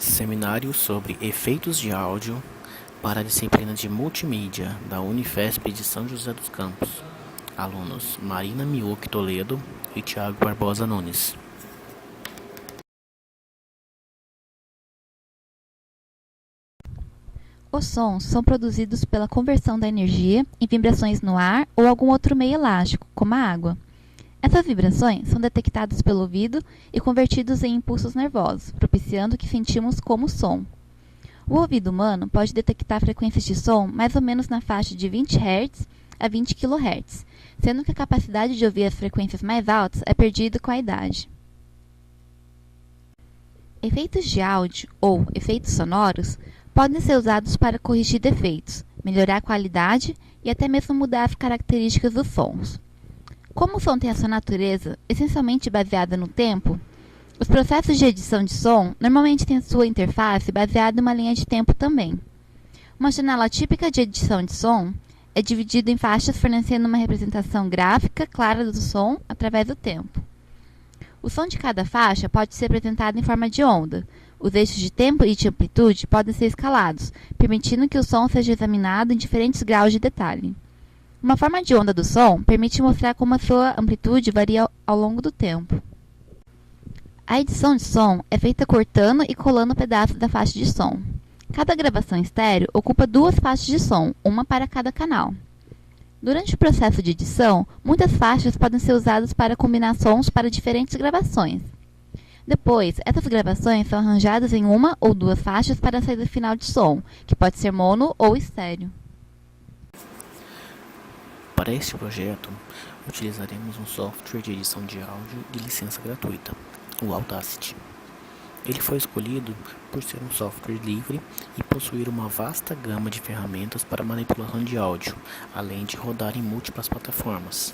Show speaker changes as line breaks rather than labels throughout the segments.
Seminário sobre efeitos de áudio para a disciplina de multimídia da Unifesp de São José dos Campos. Alunos Marina Miyuki Toledo e Thiago Barbosa Nunes.
Os sons são produzidos pela conversão da energia em vibrações no ar ou algum outro meio elástico, como a água. Essas vibrações são detectadas pelo ouvido e convertidos em impulsos nervosos, propiciando o que sentimos como som. O ouvido humano pode detectar frequências de som mais ou menos na faixa de 20 Hz a 20 kHz, sendo que a capacidade de ouvir as frequências mais altas é perdida com a idade. Efeitos de áudio, ou efeitos sonoros, podem ser usados para corrigir defeitos, melhorar a qualidade e até mesmo mudar as características dos sons. Como o som tem a sua natureza essencialmente baseada no tempo, os processos de edição de som normalmente têm sua interface baseada em uma linha de tempo também. Uma janela típica de edição de som é dividida em faixas fornecendo uma representação gráfica clara do som através do tempo. O som de cada faixa pode ser apresentado em forma de onda. Os eixos de tempo e de amplitude podem ser escalados, permitindo que o som seja examinado em diferentes graus de detalhe. Uma forma de onda do som permite mostrar como a sua amplitude varia ao longo do tempo. A edição de som é feita cortando e colando pedaços da faixa de som. Cada gravação estéreo ocupa duas faixas de som, uma para cada canal. Durante o processo de edição, muitas faixas podem ser usadas para combinar sons para diferentes gravações. Depois, essas gravações são arranjadas em uma ou duas faixas para a saída final de som, que pode ser mono ou estéreo.
Para este projeto, utilizaremos um software de edição de áudio de licença gratuita, o Audacity. Ele foi escolhido por ser um software livre e possuir uma vasta gama de ferramentas para manipulação de áudio, além de rodar em múltiplas plataformas.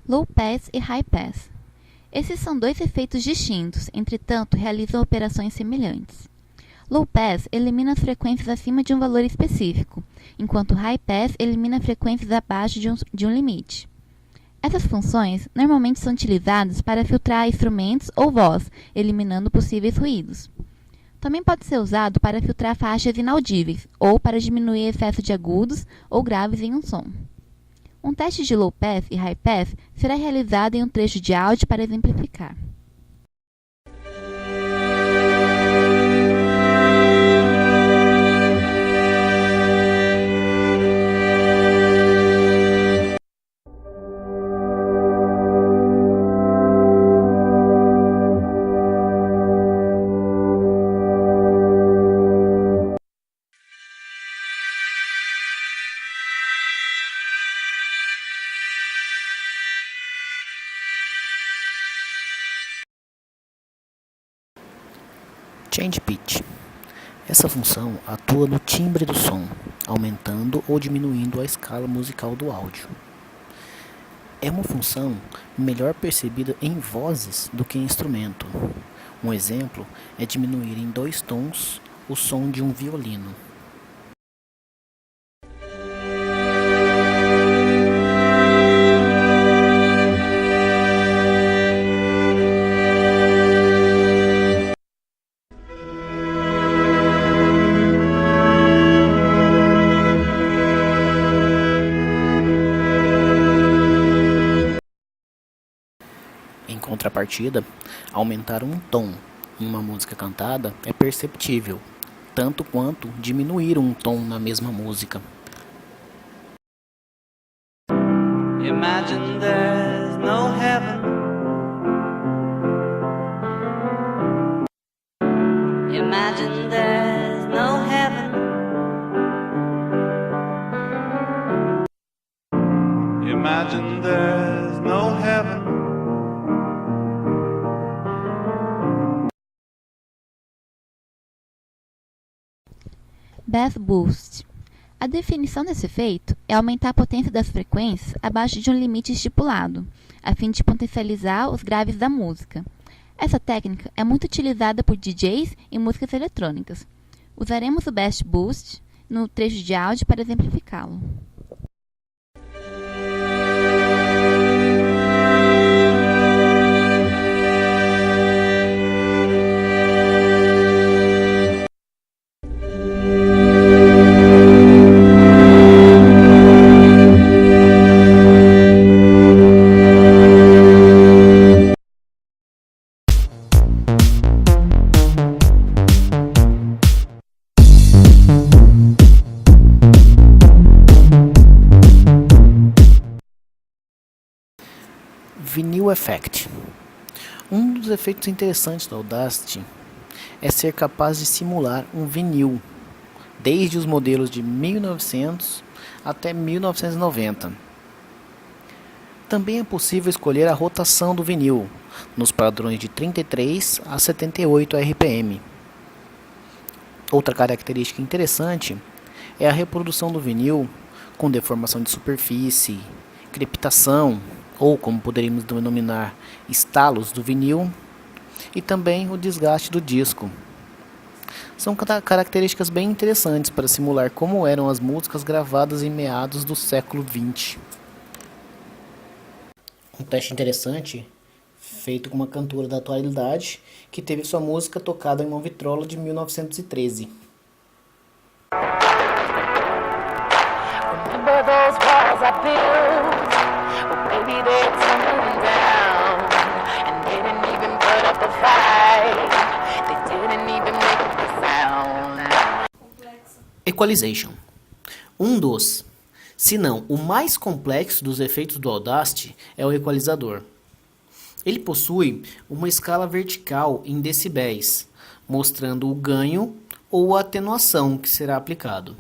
Low Pass e High Pass. Esses são dois efeitos distintos, entretanto realizam operações semelhantes. Low Pass elimina as frequências acima de um valor específico, enquanto High Pass elimina frequências abaixo de um limite. Essas funções normalmente são utilizadas para filtrar instrumentos ou voz, eliminando possíveis ruídos. Também pode ser usado para filtrar faixas inaudíveis ou para diminuir excesso de agudos ou graves em um som. Um teste de Low Pass e High Pass será realizado em um trecho de áudio para exemplificar.
Change Pitch. Essa função atua no timbre do som, aumentando ou diminuindo a escala musical do áudio. É uma função melhor percebida em vozes do que em instrumento. Um exemplo é diminuir em 2 tons o som de um violino. Em contrapartida, aumentar um tom em uma música cantada é perceptível, tanto quanto diminuir um tom na mesma música.
Imagine there's no heaven. Imagine there's no heaven. Imagine there's no heaven.
Bass Boost. A definição desse efeito é aumentar a potência das frequências abaixo de um limite estipulado, a fim de potencializar os graves da música. Essa técnica é muito utilizada por DJs em músicas eletrônicas. Usaremos o Bass Boost no trecho de áudio para exemplificá-lo.
Vinyl Effect. Um dos efeitos interessantes do Audacity é ser capaz de simular um vinil, desde os modelos de 1900 até 1990. Também é possível escolher a rotação do vinil, nos padrões de 33 a 78 RPM. Outra característica interessante é a reprodução do vinil com deformação de superfície, crepitação, ou como poderíamos denominar, estalos do vinil, e também o desgaste do disco. São características bem interessantes para simular como eram as músicas gravadas em meados do século XX. Um teste interessante, feito com uma cantora da atualidade, que teve sua música tocada em uma vitrola de 1913.
Remember those walls I built? Well, baby, they're tumbling down. And they didn't even put up a fight. They didn't even make a sound.
Equalization. Um dos, se não o mais complexo dos efeitos do Audacity é o equalizador. Ele possui uma escala vertical em decibéis, mostrando o ganho ou a atenuação que será aplicado.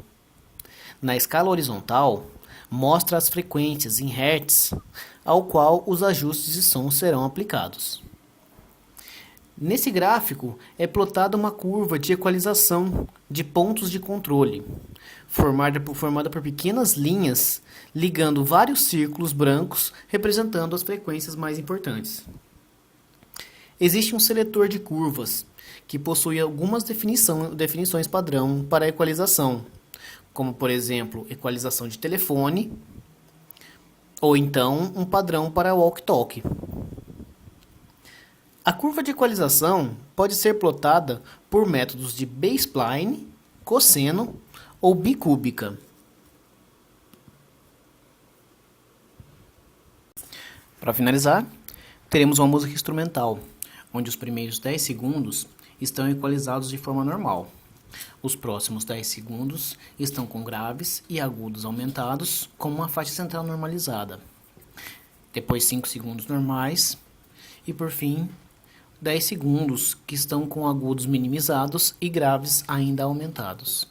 Na escala horizontal, mostra as frequências em Hz, ao qual os ajustes de som serão aplicados. Nesse gráfico é plotada uma curva de equalização de pontos de controle, formada por pequenas linhas ligando vários círculos brancos representando as frequências mais importantes. Existe um seletor de curvas, que possui algumas definições padrão para a equalização, como por exemplo, equalização de telefone, ou então um padrão para walkie-talkie. A curva de equalização pode ser plotada por métodos de B-spline, cosseno ou bicúbica. Para finalizar, teremos uma música instrumental, onde os primeiros 10 segundos estão equalizados de forma normal. Os próximos 10 segundos estão com graves e agudos aumentados, com uma faixa central normalizada. Depois 5 segundos normais e, por fim, 10 segundos que estão com agudos minimizados e graves ainda aumentados.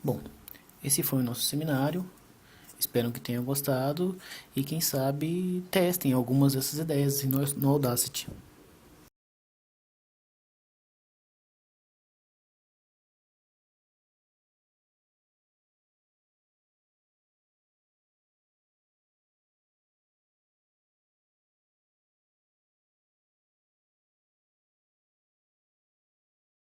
Bom, esse foi o nosso seminário. Espero que tenham gostado e quem sabe testem algumas dessas ideias no Audacity.